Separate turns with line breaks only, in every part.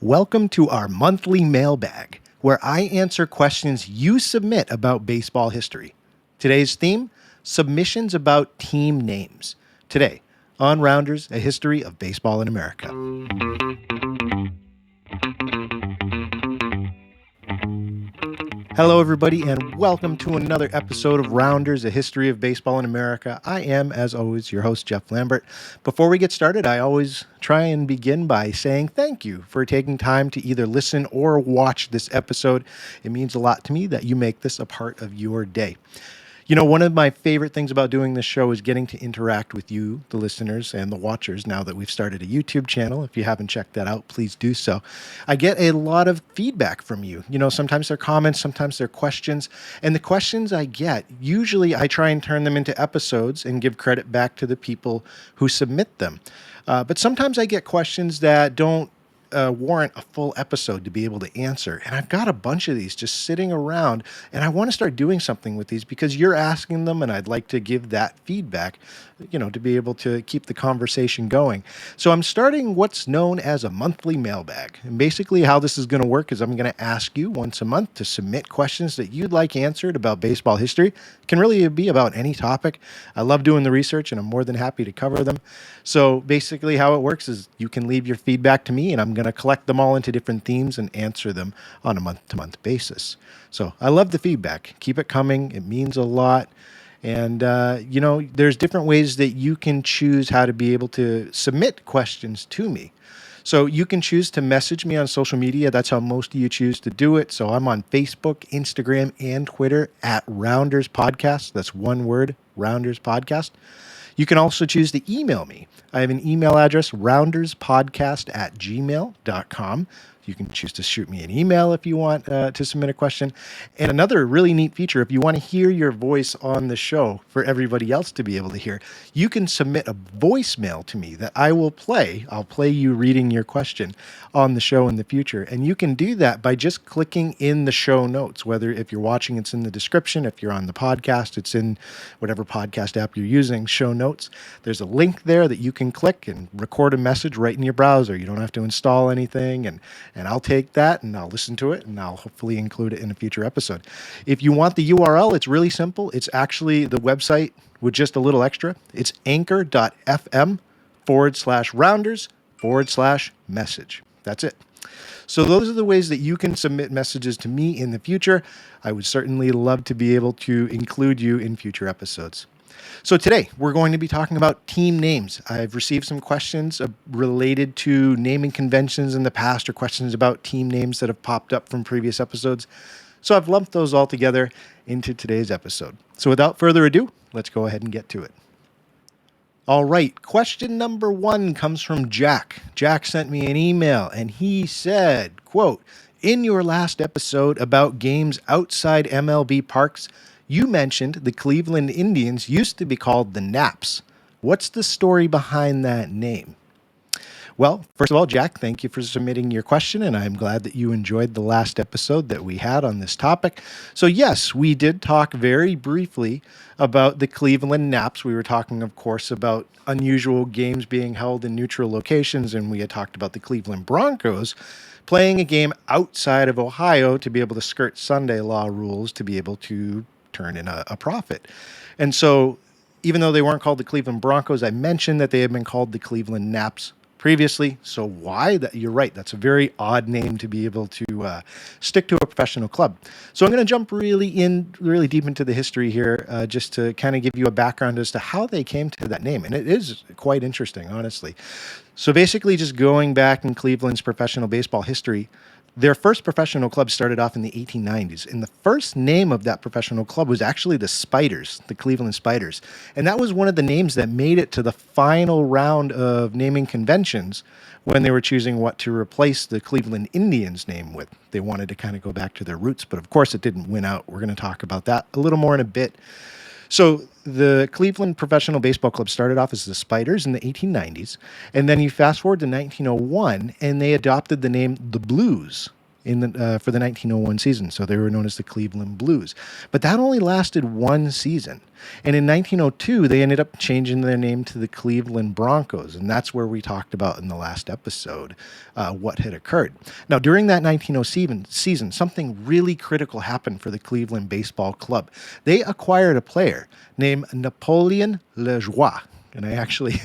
Welcome to our monthly mailbag, where I answer questions you submit about baseball history. Today's theme, submissions about team names. Today, on Rounders, a history of baseball in America. Hello, everybody, and welcome to another episode of Rounders, a history of baseball in America. I am, as always, your host, Jeff Lambert. Before we get started, I always try and begin by saying thank you for taking time to either listen or watch this episode. It means a lot to me that you make this a part of your day. You know, one of my favorite things about doing this show is getting to interact with you, the listeners and the watchers, now that we've started a YouTube channel. If you haven't checked that out, please do so. I get a lot of feedback from you. You know, sometimes they're comments, sometimes they're questions. And the questions I get, usually I try and turn them into episodes and give credit back to the people who submit them. But sometimes I get questions that don't warrant a full episode to be able to answer. And I've got a bunch of these just sitting around, and I want to start doing something with these because you're asking them, and I'd like to give that feedback, you know, to be able to keep the conversation going. So I'm starting what's known as a monthly mailbag. And basically how this is going to work is I'm going to ask you once a month to submit questions that you'd like answered about baseball history. It can really be about any topic. I love doing the research, and I'm more than happy to cover them. So basically how it works is you can leave your feedback to me, and I'm going to collect them all into different themes and answer them on a month-to-month basis. So I love the feedback. Keep it coming. It means a lot. And, you know, there's different ways that you can choose how to be able to submit questions to me. So you can choose to message me on social media. That's how most of you choose to do it. So I'm on Facebook, Instagram, and Twitter at Rounders Podcast. That's one word, Rounders Podcast. You can also choose to email me. I have an email address, rounderspodcast@gmail.com. You can choose to shoot me an email if you want to submit a question. And another really neat feature, if you want to hear your voice on the show for everybody else to be able to hear, you can submit a voicemail to me that I will play. I'll play you reading your question on the show in the future. And you can do that by just clicking in the show notes, whether if you're watching, it's in the description. If you're on the podcast, it's in whatever podcast app you're using, show notes. There's a link there that you can click and record a message right in your browser. You don't have to install anything. And I'll take that and I'll listen to it and I'll hopefully include it in a future episode. If you want the URL, it's really simple. It's actually the website with just a little extra. It's anchor.fm/rounders/message. That's it. So those are the ways that you can submit messages to me in the future. I would certainly love to be able to include you in future episodes. So today we're going to be talking about team names. I've received some questions related to naming conventions in the past or questions about team names that have popped up from previous episodes. So I've lumped those all together into today's episode. So without further ado, let's go ahead and get to it. All right, question number 1 comes from Jack. Jack sent me an email and he said, quote, "In your last episode about games outside MLB parks, you mentioned the Cleveland Indians used to be called the Naps. What's the story behind that name?" Well, first of all, Jack, thank you for submitting your question, and I'm glad that you enjoyed the last episode that we had on this topic. So yes, we did talk very briefly about the Cleveland Naps. We were talking, of course, about unusual games being held in neutral locations, and we had talked about the Cleveland Broncos playing a game outside of Ohio to be able to skirt Sunday law rules to be able to turn in a profit. And so even though they weren't called the Cleveland Broncos, I mentioned that they had been called the Cleveland Naps previously. So why? That you're right. That's a very odd name to be able to stick to a professional club. So I'm going to jump really deep into the history here, just to kind of give you a background as to how they came to that name. And it is quite interesting, honestly. So basically, just going back in Cleveland's professional baseball history, their first professional club started off in the 1890s, and the first name of that professional club was actually the Spiders, the Cleveland Spiders. And that was one of the names that made it to the final round of naming conventions when they were choosing what to replace the Cleveland Indians name with. They wanted to kind of go back to their roots, but of course it didn't win out. We're going to talk about that a little more in a bit. So the Cleveland Professional Baseball Club started off as the Spiders in the 1890s, and then you fast forward to 1901, and they adopted the name the Blues for the 1901 season. So they were known as the Cleveland Blues. But that only lasted one season. And in 1902, they ended up changing their name to the Cleveland Broncos. And that's where we talked about in the last episode what had occurred. Now, during that 1907 season, something really critical happened for the Cleveland Baseball Club. They acquired a player named Napoleon Lejoie. And I actually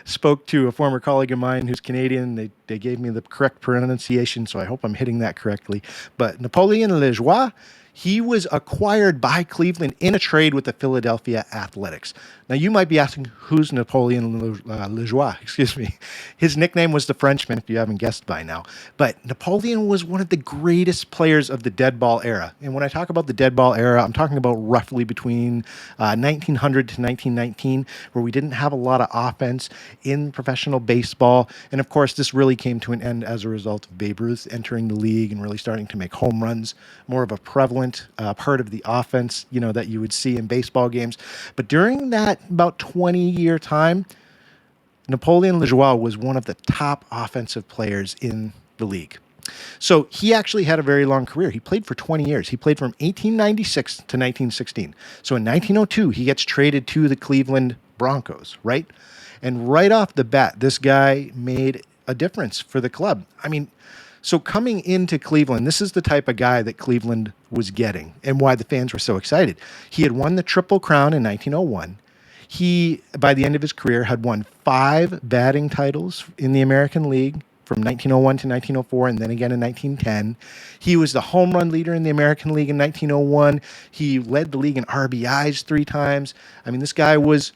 spoke to a former colleague of mine who's Canadian. They gave me the correct pronunciation, so I hope I'm hitting that correctly. But Napoleon Lejoie, he was acquired by Cleveland in a trade with the Philadelphia Athletics. Now, you might be asking, who's Napoleon Lejoie? Excuse me. His nickname was the Frenchman, if you haven't guessed by now. But Napoleon was one of the greatest players of the dead ball era. And when I talk about the dead ball era, I'm talking about roughly between 1900 to 1919, where we didn't have a lot of offense in professional baseball. And of course, this really came to an end as a result of Babe Ruth entering the league and really starting to make home runs more of a prevalent part of the offense, that you would see in baseball games. But during that about 20-year time, Napoleon Lejoie was one of the top offensive players in the league. So he actually had a very long career. He played for 20 years. He played from 1896 to 1916. So in 1902, he gets traded to the Cleveland Broncos, right? And right off the bat, this guy made a difference for the club. So coming into Cleveland, this is the type of guy that Cleveland was getting and why the fans were so excited. He had won the Triple Crown in 1901. He, by the end of his career, had won 5 batting titles in the American League from 1901 to 1904 and then again in 1910. He was the home run leader in the American League in 1901. He led the league in RBIs 3 times. This guy was,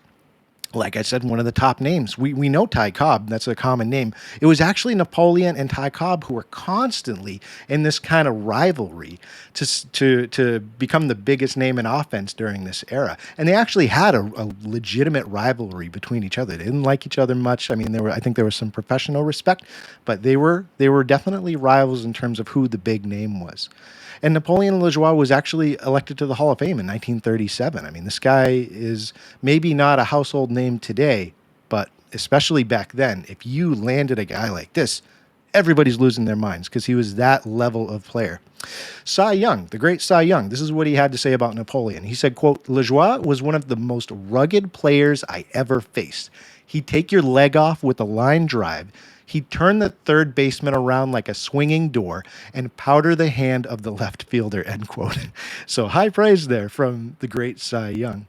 like I said, one of the top names. We know Ty Cobb. That's a common name. It was actually Napoleon and Ty Cobb who were constantly in this kind of rivalry to become the biggest name in offense during this era. And they actually had a legitimate rivalry between each other. They didn't like each other much. I think there was some professional respect, but they were definitely rivals in terms of who the big name was. And Napoleon Lejoie was actually elected to the Hall of Fame in 1937. This guy is maybe not a household name today, but especially back then, if you landed a guy like this, everybody's losing their minds because he was that level of player. Cy Young, the great Cy Young, this is what he had to say about Napoleon. He said, quote, "Lejoie was one of the most rugged players I ever faced. He'd take your leg off with a line drive. He'd turn the third baseman around like a swinging door and powder the hand of the left fielder," end quote. So high praise there from the great Cy Young.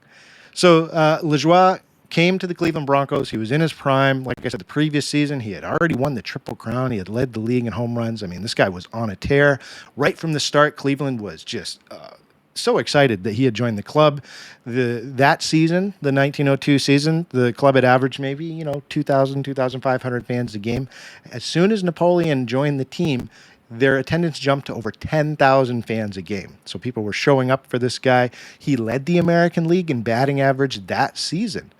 So Lejoie came to the Cleveland Broncos. He was in his prime. Like I said, the previous season, he had already won the Triple Crown. He had led the league in home runs. This guy was on a tear. Right from the start, Cleveland was just so excited that he had joined the club. That season, the 1902 season, the club had averaged maybe 2,000, 2,500 fans a game. As soon as Napoleon joined the team, their attendance jumped to over 10,000 fans a game. So people were showing up for this guy. He led the American League in batting average that season.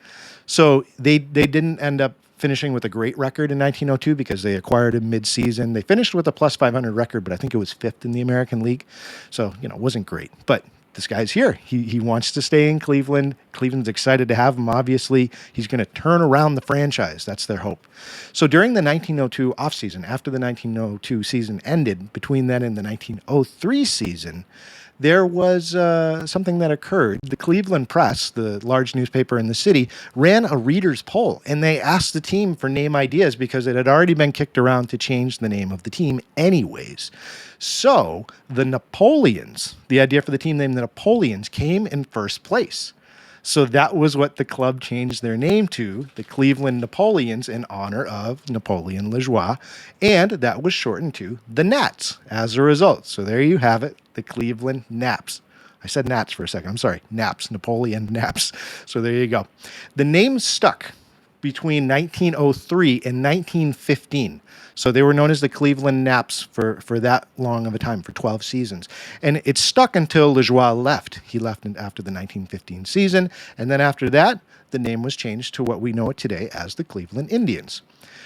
So they didn't end up finishing with a great record in 1902 because they acquired him mid-season. They finished with a plus 500 record, but I think it was 5th in the American League. So, it wasn't great. But this guy's here. He wants to stay in Cleveland. Cleveland's excited to have him, obviously. He's going to turn around the franchise. That's their hope. So during the 1902 offseason, after the 1902 season ended, between then and the 1903 season, there was something that occurred. The Cleveland Press, the large newspaper in the city, ran a reader's poll, and they asked the team for name ideas because it had already been kicked around to change the name of the team anyways. So the Napoleons, the idea for the team name, the Napoleons, came in first place. So that was what the club changed their name to, the Cleveland Napoleons, in honor of Napoleon Lejoie, and that was shortened to the Nats as a result. So there you have it, the Cleveland Naps. I said Nats for a second. I'm sorry, Naps, Napoleon Naps. So there you go. The name stuck between 1903 and 1915. So they were known as the Cleveland Naps for that long of a time, for 12 seasons. And it stuck until Lejoie left. He left after the 1915 season. And then after that, the name was changed to what we know it today as the Cleveland Indians.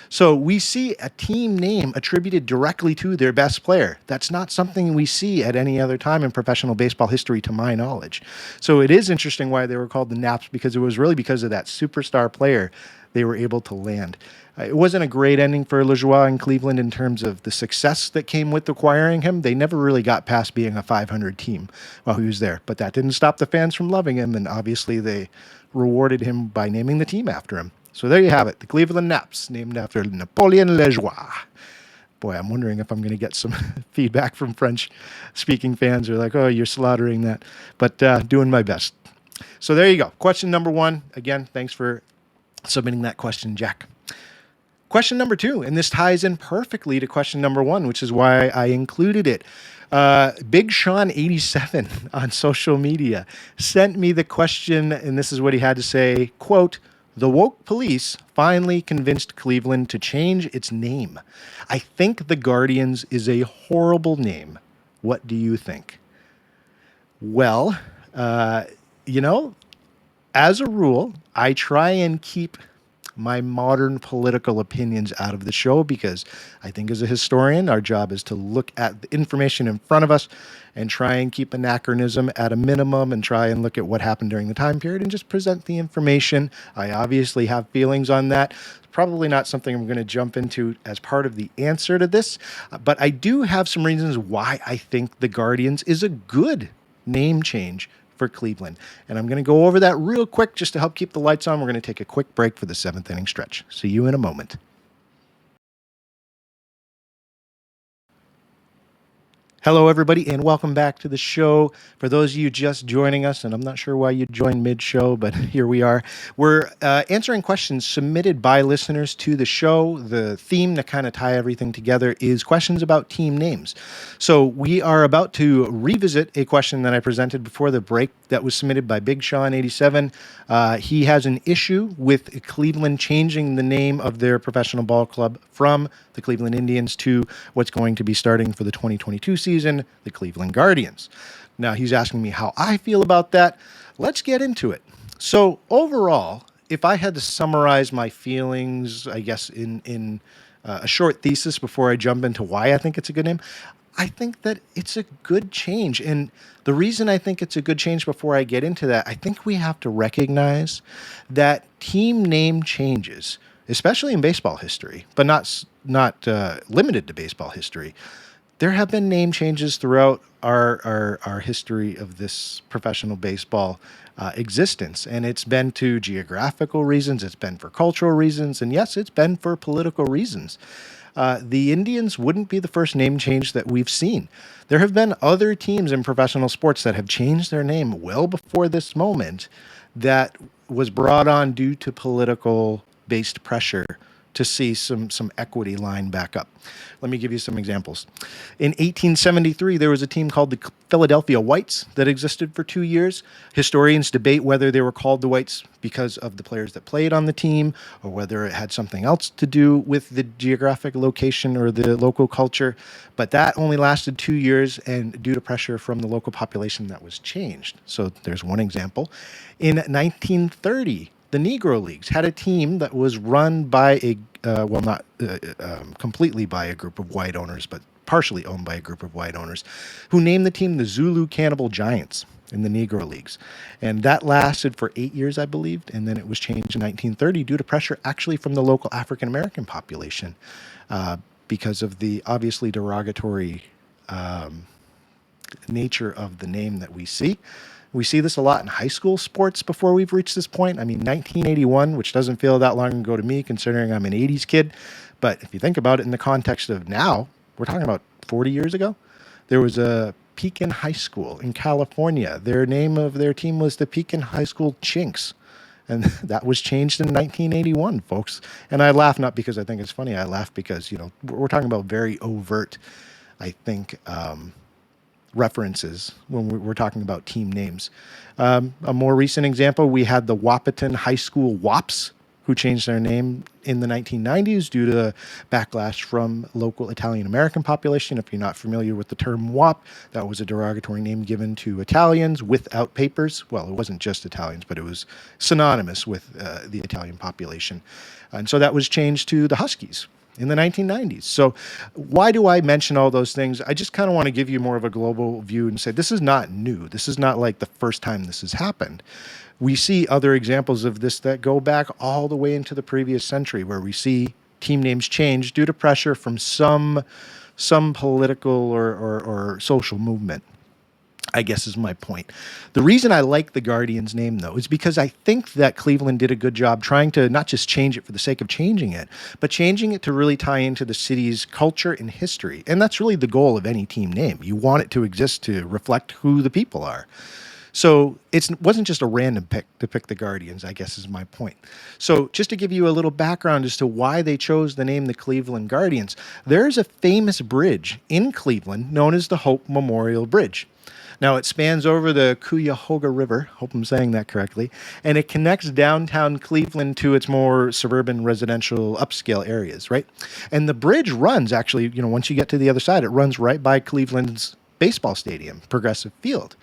So we see a team name attributed directly to their best player. That's not something we see at any other time in professional baseball history, to my knowledge. So it is interesting why they were called the Naps, because it was really because of that superstar player they were able to land. It wasn't a great ending for LeJoie in Cleveland in terms of the success that came with acquiring him. They never really got past being a 500 team while he was there, but that didn't stop the fans from loving him, and obviously they rewarded him by naming the team after him. So there you have it, the Cleveland Naps, named after Napoleon LeJoie. Boy, I'm wondering if I'm going to get some feedback from French-speaking fans who are like, oh, you're slaughtering that. But doing my best. So there you go. Question number 1. Again, thanks for submitting that question, Jack. Question number 2, and this ties in perfectly to question number 1, which is why I included it. Big Sean 87 on social media sent me the question, and this is what he had to say, quote, "The woke police finally convinced Cleveland to change its name. I think the Guardians is a horrible name. What do you think?" Well, you know, as a rule, I try and keep my modern political opinions out of the show, because I think as a historian, our job is to look at the information in front of us and try and keep anachronism at a minimum and try and look at what happened during the time period and just present the information. I obviously have feelings on that. Probably not something I'm going to jump into as part of the answer to this, but I do have some reasons why I think the Guardians is a good name change for Cleveland. And I'm going to go over that real quick just to help keep the lights on. We're going to take a quick break for the 7th inning stretch. See you in a moment. Hello, everybody, and welcome back to the show. For those of you just joining us, and I'm not sure why you joined mid-show, but here we are. We're answering questions submitted by listeners to the show. The theme to kind of tie everything together is questions about team names. So we are about to revisit a question that I presented before the break that was submitted by Big Sean 87. He has an issue with Cleveland changing the name of their professional ball club from the Cleveland Indians to what's going to be starting for the 2022 season, the Cleveland Guardians. Now, he's asking me how I feel about that. Let's get into it. So overall, if I had to summarize my feelings, I guess, in a short thesis before I jump into why I think it's a good name, I think that it's a good change. And the reason I think it's a good change, before I get into that, I think we have to recognize that team name changes, especially in baseball history, but not limited to baseball history. There have been name changes throughout our history of this professional baseball existence, and it's been to geographical reasons, it's been for cultural reasons, and yes, it's been for political reasons. The Indians wouldn't be the first name change that we've seen. There have been other teams in professional sports that have changed their name well before this moment that was brought on due to political-based pressure to see some equity line back up. Let me give you some examples. In 1873, there was a team called the Philadelphia Whites that existed for 2 years. Historians debate whether they were called the Whites because of the players that played on the team, or whether it had something else to do with the geographic location or the local culture. But that only lasted 2 years, and due to pressure from the local population, that was changed. So there's one example. In 1930, the Negro Leagues had a team that was run by not completely by a group of white owners, but partially owned by a group of white owners, who named the team the Zulu Cannibal Giants in the Negro Leagues. And that lasted for 8 years, I believe, and then it was changed in 1930 due to pressure actually from the local African-American population because of the obviously derogatory nature of the name that we see. We see this a lot in high school sports before we've reached this point. I mean, 1981, which doesn't feel that long ago to me, considering I'm an 80s kid. But if you think about it in the context of now, we're talking about 40 years ago. There was a Pekin High School in California. Their name of their team was the Pekin High School Chinks. And that was changed in 1981, folks. And I laugh not because I think it's funny. I laugh because, we're talking about very overt, I think, references when we're talking about team names. A more recent example, we had the Wahpeton High School Wops, who changed their name in the 1990s due to backlash from local Italian-American population. If you're not familiar with the term WAP, that was a derogatory name given to Italians without papers. Well, it wasn't just Italians, but it was synonymous with the Italian population. And so that was changed to the Huskies in the 1990s. So why do I mention all those things? I just kind of want to give you more of a global view and say this is not new. This is not like the first time this has happened. We see other examples of this that go back all the way into the previous century, where we see team names change due to pressure from some political or social movement, I guess is my point. The reason I like the Guardians name, though, is because I think that Cleveland did a good job trying to not just change it for the sake of changing it, but changing it to really tie into the city's culture and history. And that's really the goal of any team name. You want it to exist to reflect who the people are. So it wasn't just a random pick to pick the Guardians, I guess is my point. So just to give you a little background as to why they chose the name the Cleveland Guardians, there's a famous bridge in Cleveland known as the Hope Memorial Bridge. Now, it spans over the Cuyahoga River, hope I'm saying that correctly, and it connects downtown Cleveland to its more suburban residential upscale areas, right? And the bridge runs actually, once you get to the other side, it runs right by Cleveland's baseball stadium, Progressive Field.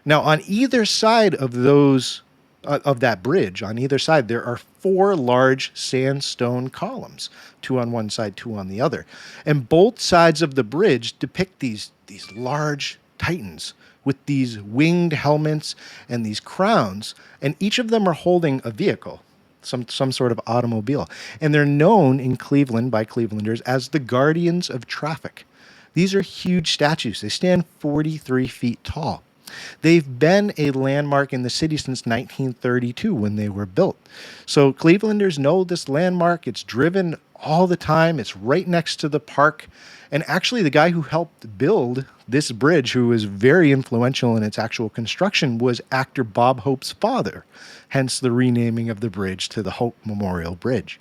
Now, on either side of that bridge, on either side, there are 4 large sandstone columns, 2 on one side, 2 on the other. And both sides of the bridge depict these large titans with these winged helmets and these crowns, and each of them are holding a vehicle, some sort of automobile. And they're known in Cleveland by Clevelanders as the Guardians of Traffic. These are huge statues. They stand 43 feet tall. They've been a landmark in the city since 1932 when they were built. So Clevelanders know this landmark. It's driven all the time. It's right next to the park. And actually, the guy who helped build this bridge, who was very influential in its actual construction, was actor Bob Hope's father, hence the renaming of the bridge to the Hope Memorial Bridge.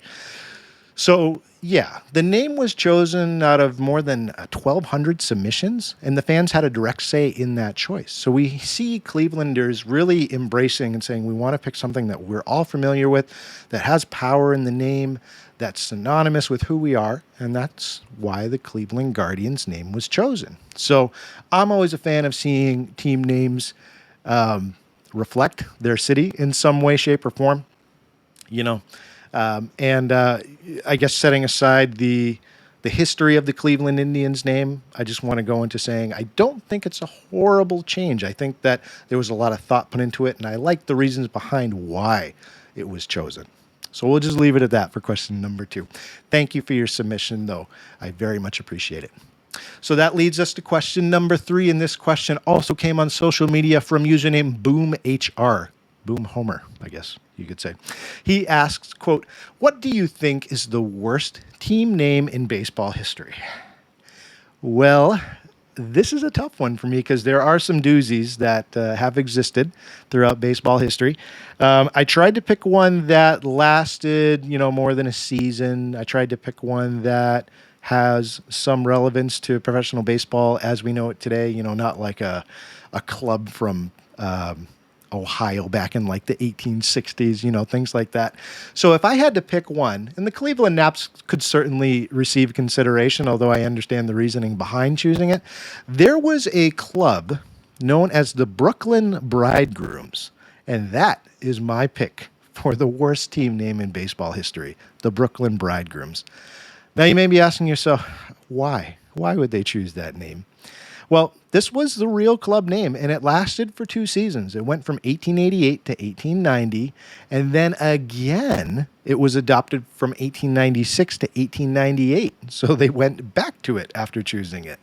So, yeah, the name was chosen out of more than 1,200 submissions, and the fans had a direct say in that choice. So we see Clevelanders really embracing and saying, we want to pick something that we're all familiar with, that has power in the name, that's synonymous with who we are, and that's why the Cleveland Guardians name was chosen. So I'm always a fan of seeing team names reflect their city in some way, shape, or form, I guess setting aside the history of the Cleveland Indians name, I just want to go into saying I don't think it's a horrible change. I think that there was a lot of thought put into it, and I like the reasons behind why it was chosen. So we'll just leave it at that for question number 2. Thank you for your submission, though. I very much appreciate it. So that leads us to question number 3, and this question also came on social media from username BoomHR. Boom Homer, I guess you could say. He asks, quote, what do you think is the worst team name in baseball history? Well, this is a tough one for me because there are some doozies that have existed throughout baseball history. I tried to pick one that lasted, more than a season. I tried to pick one that has some relevance to professional baseball as we know it today, not like a club from Ohio back in like the 1860s, things like that. So if I had to pick one, and the Cleveland Naps could certainly receive consideration, although I understand the reasoning behind choosing it, there was a club known as the Brooklyn Bridegrooms, and that is my pick for the worst team name in baseball history, the Brooklyn Bridegrooms. Now you may be asking yourself, why? Why would they choose that name? Well, this was the real club name, and it lasted for 2 seasons. It went from 1888 to 1890, and then again, it was adopted from 1896 to 1898. So they went back to it after choosing it.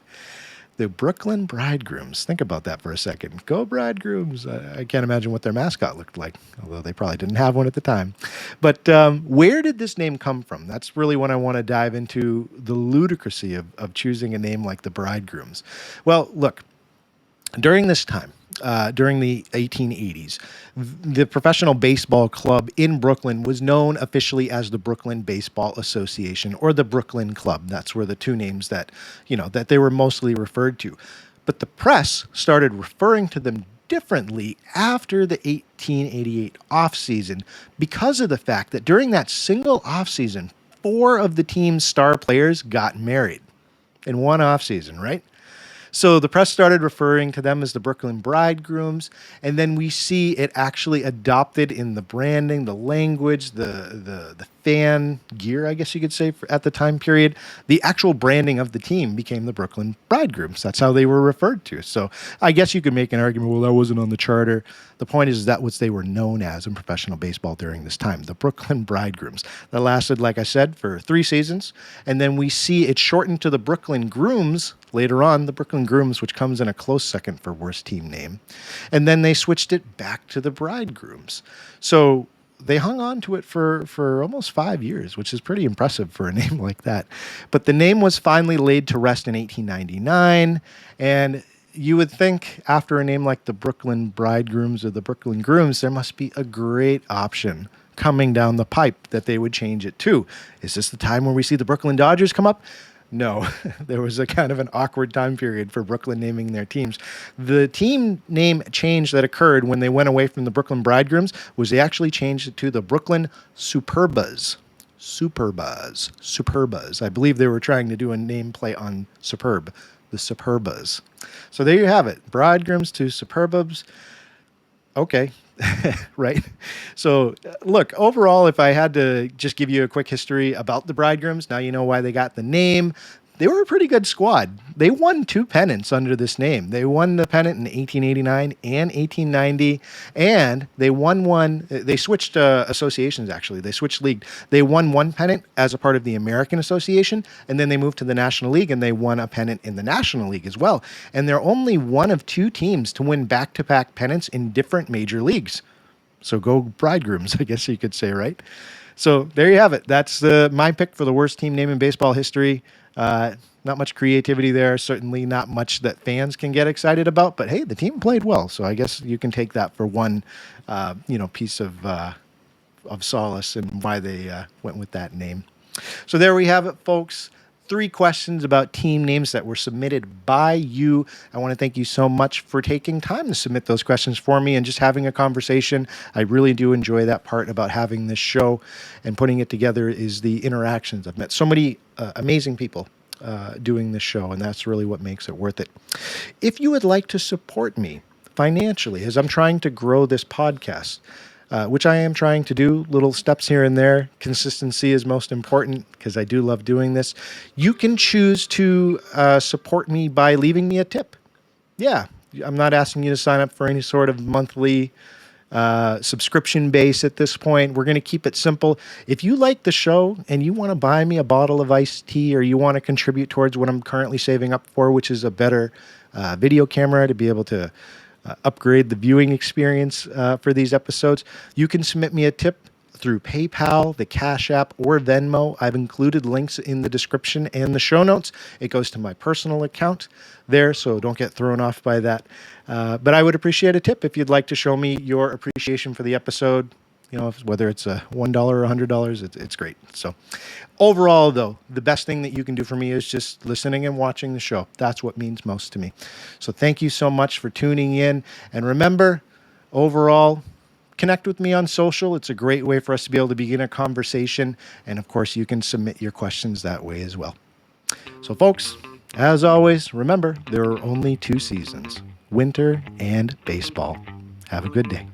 The Brooklyn Bridegrooms. Think about that for a second. Go Bridegrooms. I can't imagine what their mascot looked like, although they probably didn't have one at the time. But where did this name come from? That's really when I want to dive into the ludicrousy of choosing a name like the Bridegrooms. Well, look, during this time, during the 1880s, the professional baseball club in Brooklyn was known officially as the Brooklyn Baseball Association or the Brooklyn Club. That's where the two names that they were mostly referred to. But the press started referring to them differently after the 1888 offseason because of the fact that during that single offseason, 4 of the team's star players got married in one offseason, right? So the press started referring to them as the Brooklyn Bridegrooms, and then we see it actually adopted in the branding, the language, the fan gear, I guess you could say, at the time period. The actual branding of the team became the Brooklyn Bridegrooms. That's how they were referred to. So I guess you could make an argument, well, that wasn't on the charter. The point is that what they were known as in professional baseball during this time, the Brooklyn Bridegrooms. That lasted, like I said, for 3 seasons, and then we see it shortened to the Brooklyn Grooms later on, the Brooklyn Grooms, which comes in a close second for worst team name. And then they switched it back to the Bridegrooms. So they hung on to it for almost 5 years, which is pretty impressive for a name like that. But the name was finally laid to rest in 1899. And you would think after a name like the Brooklyn Bridegrooms or the Brooklyn Grooms, there must be a great option coming down the pipe that they would change it to. Is this the time where we see the Brooklyn Dodgers come up? No, there was a kind of an awkward time period for Brooklyn naming their teams. The team name change that occurred when they went away from the Brooklyn Bridegrooms was they actually changed it to the Brooklyn Superbas. Superbas. I believe they were trying to do a name play on Superb, the Superbas. So there you have it, Bridegrooms to Superbas. Okay. Right. So look, overall, if I had to just give you a quick history about the Bridegrooms, now you know why they got the name. They were a pretty good squad. They won 2 pennants under this name. They won the pennant in 1889 and 1890, and they won one. They switched associations, actually. They switched league. They won 1 pennant as a part of the American Association, and then they moved to the National League, and they won a pennant in the National League as well. And they're only one of 2 teams to win back-to-back pennants in different major leagues. So go Bridegrooms, I guess you could say, right? So there you have it. That's my pick for the worst team name in baseball history. Not much creativity there. Certainly not much that fans can get excited about. But hey, the team played well, so I guess you can take that for one, piece of solace and why they went with that name. So there we have it, folks. 3 questions about team names that were submitted by you. I want to thank you so much for taking time to submit those questions for me and just having a conversation. I really do enjoy that part about having this show and putting it together is the interactions. I've met so many amazing people doing this show, and that's really what makes it worth it. If you would like to support me financially as I'm trying to grow this podcast, which I am trying to do, little steps here and there. Consistency is most important because I do love doing this. You can choose to support me by leaving me a tip. Yeah, I'm not asking you to sign up for any sort of monthly subscription base at this point. We're going to keep it simple. If you like the show and you want to buy me a bottle of iced tea or you want to contribute towards what I'm currently saving up for, which is a better video camera to be able to upgrade the viewing experience for these episodes, you can submit me a tip through PayPal, the Cash App, or Venmo. I've included links in the description and the show notes. It goes to my personal account there, so don't get thrown off by that. But I would appreciate a tip if you'd like to show me your appreciation for the episode. You know, whether it's $1 or $100, it's great. So overall, though, the best thing that you can do for me is just listening and watching the show. That's what means most to me. So thank you so much for tuning in. And remember, overall, connect with me on social. It's a great way for us to be able to begin a conversation. And of course, you can submit your questions that way as well. So folks, as always, remember, there are only 2 seasons, winter and baseball. Have a good day.